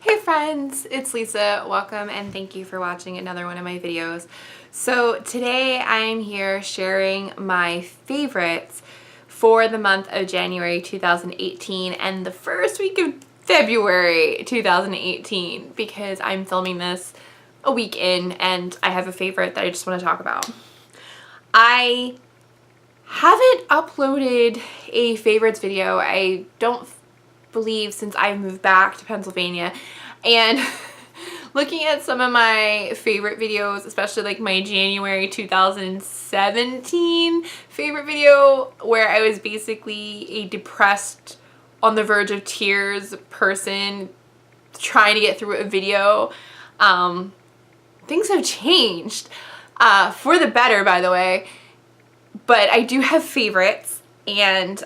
Hey friends, it's Lisa. Welcome and thank you for watching another one of my videos. So today I'm here sharing my favorites for the month of January 2018 and the first week of February 2018 because I'm filming this a week in and I have a favorite that I just want to talk about. I haven't uploaded a favorites video, I don't believe, since I moved back to Pennsylvania, and looking at some of my favorite videos, especially like my January 2017 favorite video where I was basically a depressed, on the verge of tears person trying to get through a video, things have changed for the better, by the way. But I do have favorites, and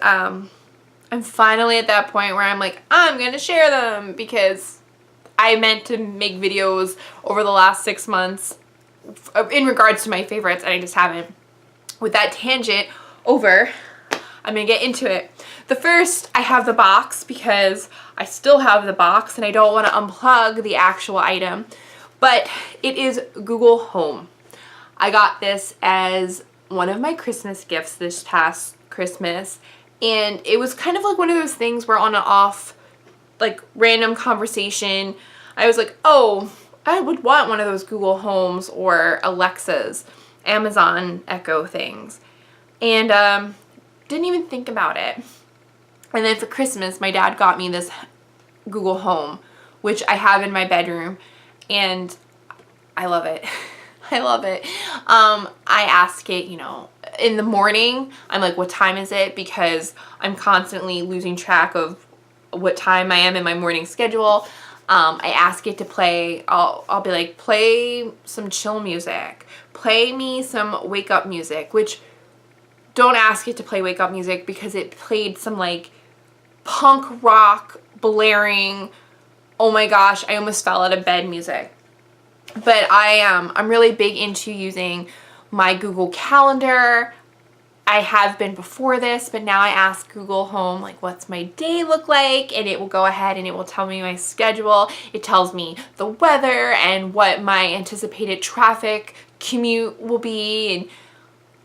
I'm finally at that point where I'm like, I'm gonna share them because I meant to make videos over the last 6 months in regards to my favorites and I just haven't. With that tangent over, I'm gonna get into it. The first, I have the box because I still have the box and I don't want to unplug the actual item, but it is Google Home. I got this as one of my Christmas gifts this past Christmas, and it was kind of like one of those things where on and off, like random conversation, I was like, oh, I would want one of those Google Homes or Alexas, Amazon Echo things, and didn't even think about it. And then for Christmas, my dad got me this Google Home, which I have in my bedroom, and I love it. I love it. I ask it, in the morning, I'm like, what time is it? Because I'm constantly losing track of what time I am in my morning schedule. I ask it to play, I'll be like, play some chill music. Play me some wake up music, which don't ask it to play wake up music because it played some like punk rock blaring, oh my gosh, I almost fell out of bed music. But I'm really big into using my Google Calendar. I have been before this, but now I ask Google Home, like, what's my day look like? And it will go ahead and it will tell me my schedule. It tells me the weather and what my anticipated traffic commute will be. And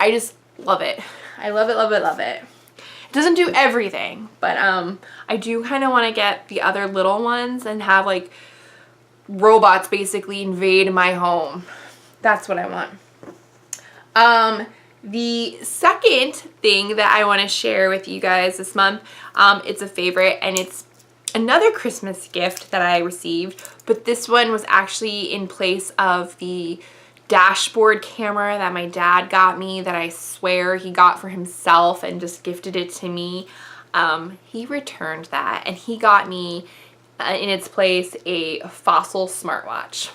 I just love it. I love it, love it, love it. It doesn't do everything, but I do kind of want to get the other little ones and have like robots basically invade my home. That's what I want. The second thing that I want to share with you guys this month, it's a favorite and it's another Christmas gift that I received, but this one was actually in place of the dashboard camera that my dad got me that I swear he got for himself and just gifted it to me. He returned that and he got me in its place a Fossil smartwatch.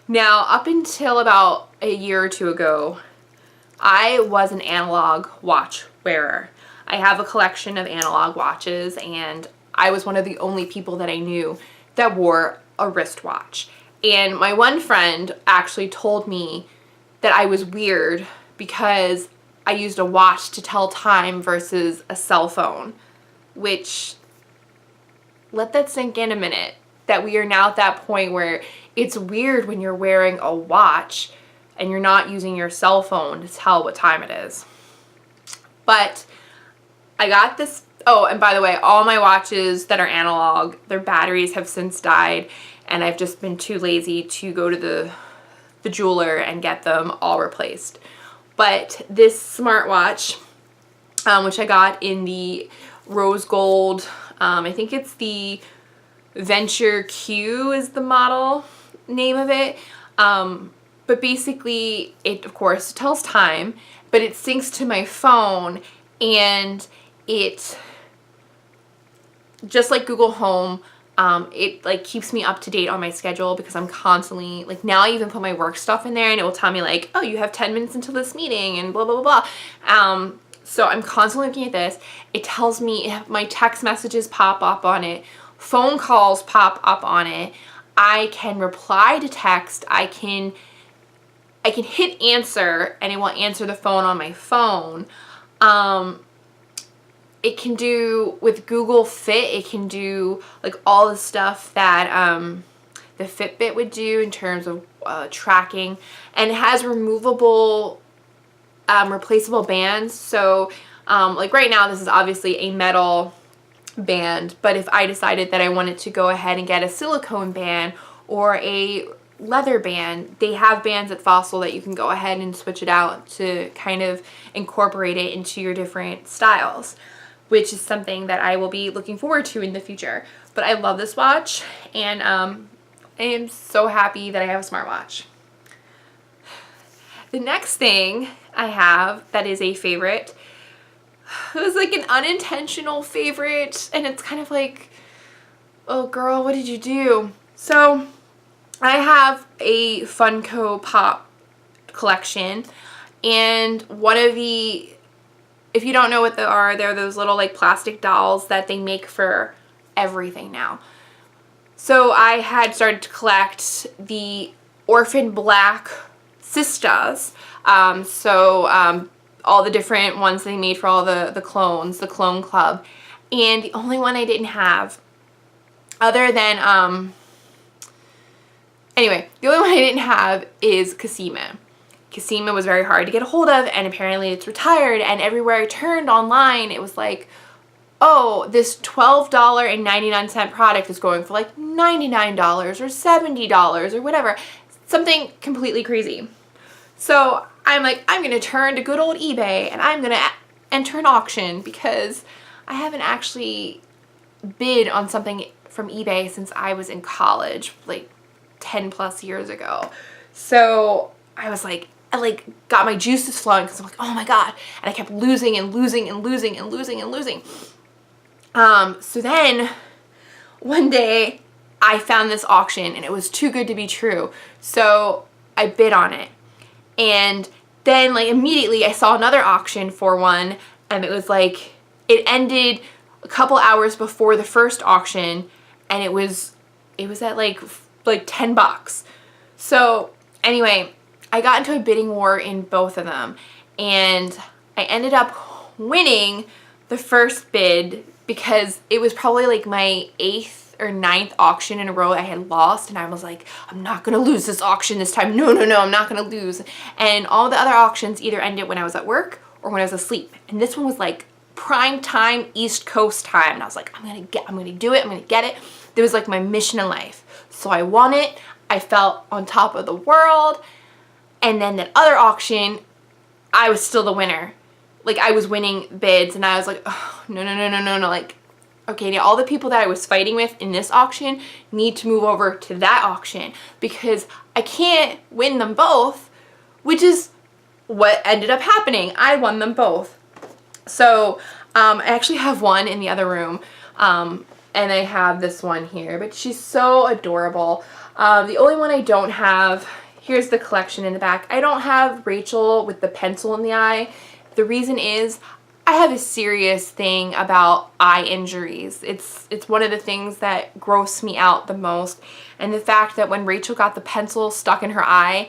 Now, up until about a year or two ago, I was an analog watch wearer. I have a collection of analog watches and I was one of the only people that I knew that wore a wristwatch. And my one friend actually told me that I was weird because I used a watch to tell time versus a cell phone, which, let that sink in a minute, that we are now at that point where it's weird when you're wearing a watch and you're not using your cell phone to tell what time it is. But I got this, oh, and by the way, all my watches that are analog, their batteries have since died, and I've just been too lazy to go to the jeweler and get them all replaced. But this smartwatch, which I got in the rose gold, I think it's the Venture Q is the model name of it. But basically it, of course, tells time, but it syncs to my phone and it, just like Google Home, it like keeps me up to date on my schedule because I'm constantly, like now I even put my work stuff in there and it will tell me like, oh, you have 10 minutes until this meeting and blah, blah, blah, blah. So I'm constantly looking at this. It tells me my text messages pop up on it. Phone calls pop up on it. I can reply to text. I can hit answer and it will answer the phone on my phone. it can do, with Google Fit, it can do like all the stuff that the Fitbit would do in terms of tracking, and it has removable, replaceable bands. So like right now, this is obviously a metal band, but if I decided that I wanted to go ahead and get a silicone band or a leather band, they have bands at Fossil that you can go ahead and switch it out to kind of incorporate it into your different styles, which is something that I will be looking forward to in the future. But I love this watch, and I am so happy that I have a smartwatch. The next thing I have that is a favorite, it was like an unintentional favorite, and it's kind of like, oh girl, what did you do? So I have a Funko Pop collection, and one of the, if you don't know what they are, they're those little like plastic dolls that they make for everything now. So I had started to collect the Orphan Black Sistas, all the different ones they made for all the clones, the Clone Club. And the only one I didn't have, other than, anyway, the only one I didn't have is Cassima. Cassima was very hard to get a hold of, and apparently it's retired, and everywhere I turned online, it was like, oh, this $12.99 product is going for like $99 or $70 or whatever. Something completely crazy. So I'm like, I'm going to turn to good old eBay, and I'm going to enter an auction, because I haven't actually bid on something from eBay since I was in college, like 10 plus years ago. So I was like, I like got my juices flowing, because I'm like, oh my God. And I kept losing and losing and losing and losing and losing. So then one day I found this auction, and it was too good to be true. So I bid on it. And then like immediately I saw another auction for one, and it was like, it ended a couple hours before the first auction, and it was at like $10. So anyway, I got into a bidding war in both of them, and I ended up winning the first bid, because it was probably like my 8th or 9th auction in a row I had lost, and I was like, I'm not gonna lose this auction this time. No, I'm not gonna lose. And all the other auctions either ended when I was at work or when I was asleep. And this one was like prime time, East Coast time. And I was like, I'm gonna do it, I'm gonna get it. It was like my mission in life. So I won it. I felt on top of the world. And then that other auction, I was still the winner. Like, I was winning bids, and I was like, oh, no. Like, okay, now all the people that I was fighting with in this auction need to move over to that auction, because I can't win them both, which is what ended up happening. I won them both. So I actually have one in the other room, and I have this one here, but she's so adorable. The only one I don't have, here's the collection in the back. I don't have Rachel with the pencil in the eye. The reason is I have a serious thing about eye injuries. It's one of the things that gross me out the most. And the fact that when Rachel got the pencil stuck in her eye,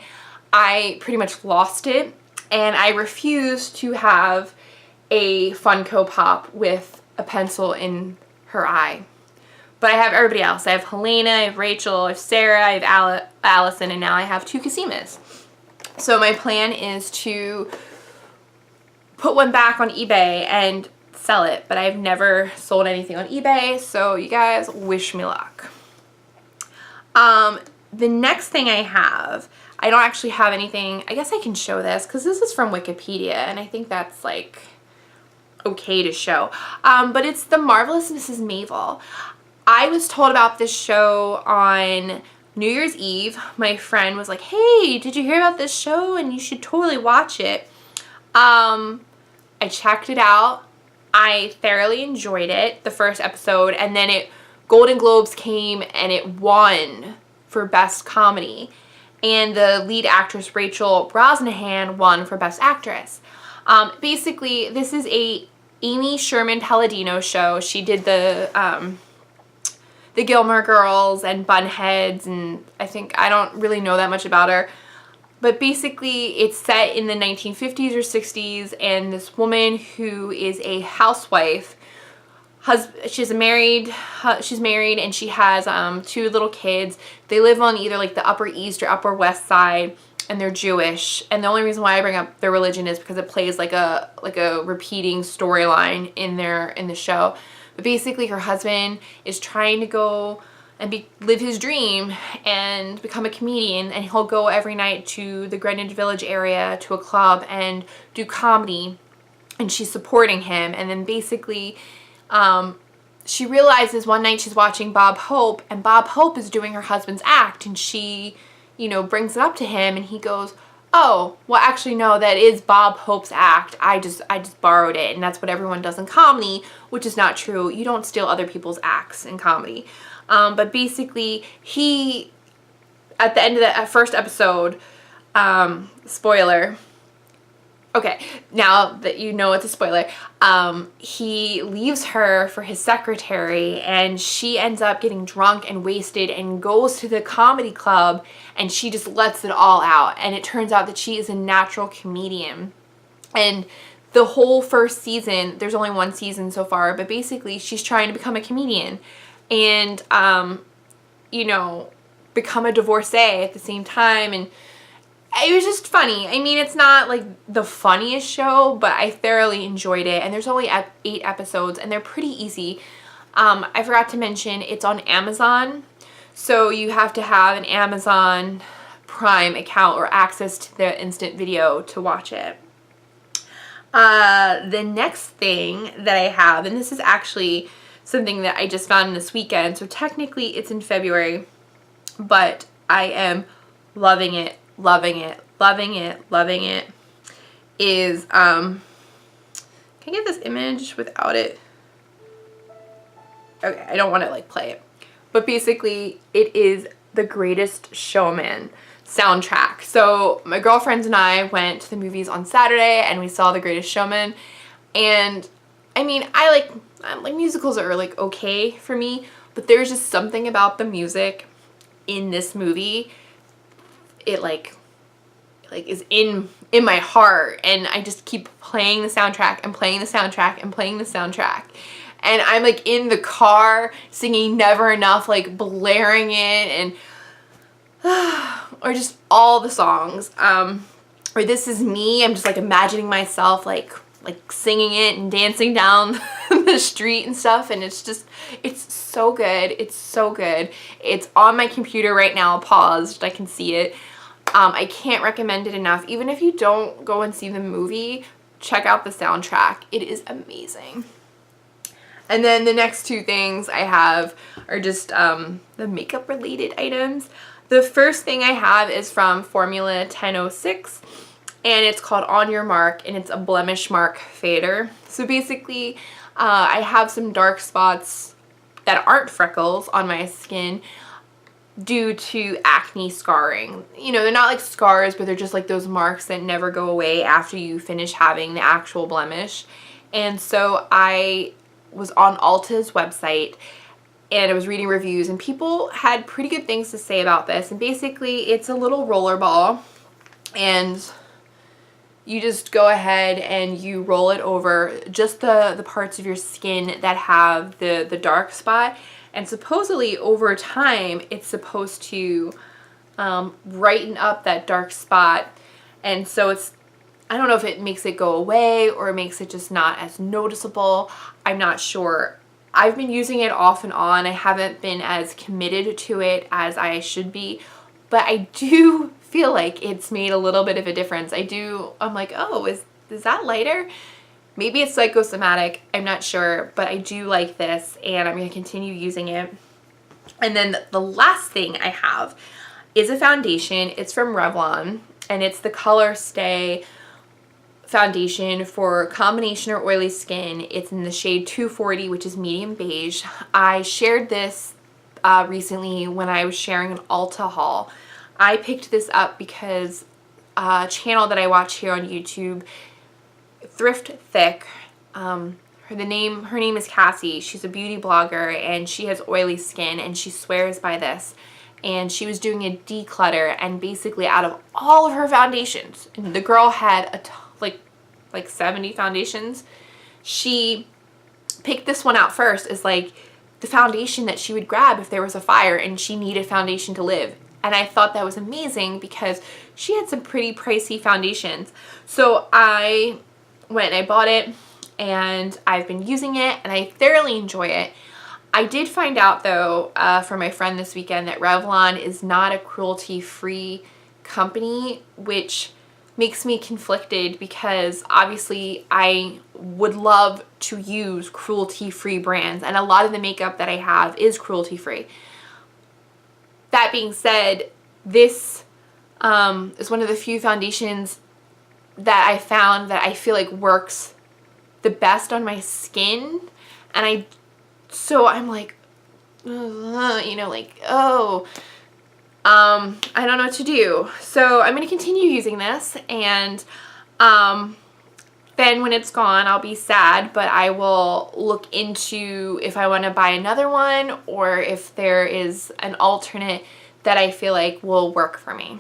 I pretty much lost it. And I refuse to have a Funko Pop with a pencil in her eye. But I have everybody else. I have Helena, I have Rachel, I have Sarah, I have Allison, and now I have 2 Cassimas. So my plan is to put one back on eBay and sell it, but I've never sold anything on eBay, so you guys wish me luck. The next thing I have, I don't actually have anything. I guess I can show this because this is from Wikipedia, and I think that's like okay to show. But it's The Marvelous Mrs. Maisel. I was told about this show on New Year's Eve. My friend was like, hey, did you hear about this show? And you should totally watch it. I checked it out. I thoroughly enjoyed it, the first episode, and then Golden Globes came and it won for Best Comedy. And the lead actress, Rachel Brosnahan, won for Best Actress. Basically, this is a Amy Sherman Palladino show. She did the Gilmore Girls and Bunheads, and I don't really know that much about her. But basically, it's set in the 1950s or 60s, and this woman who is a housewife she's married and she has 2 little kids. They live on either like the Upper East or Upper West side, and they're Jewish. And the only reason why I bring up their religion is because it plays like a repeating storyline in the show. But basically her husband is trying to go and live his dream and become a comedian, and he'll go every night to the Greenwich Village area to a club and do comedy, and she's supporting him. And then basically she realizes one night she's watching Bob Hope, and Bob Hope is doing her husband's act, and she, you know, brings it up to him, and he goes, oh, well actually no, that is Bob Hope's act. I just borrowed it, and that's what everyone does in comedy, which is not true. You don't steal other people's acts in comedy. But basically he, at the end of the first episode, spoiler, okay, now that you know it's a spoiler, he leaves her for his secretary, and she ends up getting drunk and wasted and goes to the comedy club, and she just lets it all out. And it turns out that she is a natural comedian. And the whole first season, there's only 1 season so far, but basically she's trying to become a comedian and, you know, become a divorcee at the same time. And it was just funny. I mean, it's not like the funniest show, but I thoroughly enjoyed it. And there's only 8 episodes, and they're pretty easy. I forgot to mention it's on Amazon, so you have to have an Amazon Prime account or access to the instant video to watch it. The next thing that I have, and this is actually something that I just found this weekend, so technically it's in February, but I am loving it, loving it, loving it, loving it, is, can I get this image without it? Okay, I don't want to like play it, but basically it is The Greatest Showman soundtrack. So my girlfriends and I went to the movies on Saturday, and we saw The Greatest Showman, and I mean, I like musicals are like okay for me, but there's just something about the music in this movie. It like is in my heart, and I just keep playing the soundtrack and playing the soundtrack and playing the soundtrack. And I'm like in the car singing Never Enough, like blaring it, and or just all the songs. Or This Is Me, I'm just like imagining myself like singing it and dancing down the street and stuff, and it's so good. It's so good. It's on my computer right now, paused. I can see it. I can't recommend it enough. Even if you don't go and see the movie, check out the soundtrack. It is amazing. And then the next 2 things I have are just the makeup related items. The first thing I have is from Formula 1006. And it's called On Your Mark, and it's a blemish mark fader. So basically, I have some dark spots that aren't freckles on my skin due to acne scarring. You know, they're not like scars, but they're just like those marks that never go away after you finish having the actual blemish. And so I was on Ulta's website, and I was reading reviews, and people had pretty good things to say about this. And basically, it's a little roller ball, and you just go ahead and you roll it over just the parts of your skin that have the dark spot, and supposedly over time it's supposed to brighten up that dark spot. And so it's, I don't know if it makes it go away or it makes it just not as noticeable. I'm not sure. I've been using it off and on. I haven't been as committed to it as I should be, but I do feel like it's made a little bit of a difference. I'm like, oh, is that lighter? Maybe it's psychosomatic, I'm not sure, but I do like this, and I'm going to continue using it. And then the last thing I have is a foundation. It's from Revlon, and it's the Color Stay foundation for combination or oily skin. It's in the shade 240, which is medium beige. I shared this recently when I was sharing an Ulta haul. I picked this up because a channel that I watch here on YouTube, Thrift Thick, her name is Cassie. She's a beauty blogger, and she has oily skin, and she swears by this. And she was doing a declutter, and basically out of all of her foundations, and the girl had like 70 foundations, she picked this one out first as like the foundation that she would grab if there was a fire and she needed foundation to live. And I thought that was amazing because she had some pretty pricey foundations. So I went and I bought it, and I've been using it and I thoroughly enjoy it. I did find out though from my friend this weekend that Revlon is not a cruelty-free company, which makes me conflicted because obviously I would love to use cruelty-free brands, and a lot of the makeup that I have is cruelty-free. That being said, this is one of the few foundations that I found that I feel like works the best on my skin, and so I'm like, you know, like, oh, I don't know what to do. So I'm going to continue using this, and then when it's gone, I'll be sad, but I will look into if I want to buy another one or if there is an alternate that I feel like will work for me.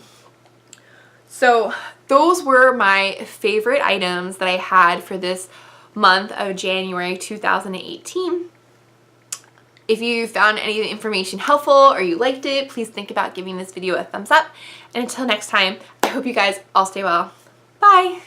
So those were my favorite items that I had for this month of January 2018. If you found any of the information helpful or you liked it, please think about giving this video a thumbs up. And until next time, I hope you guys all stay well. Bye!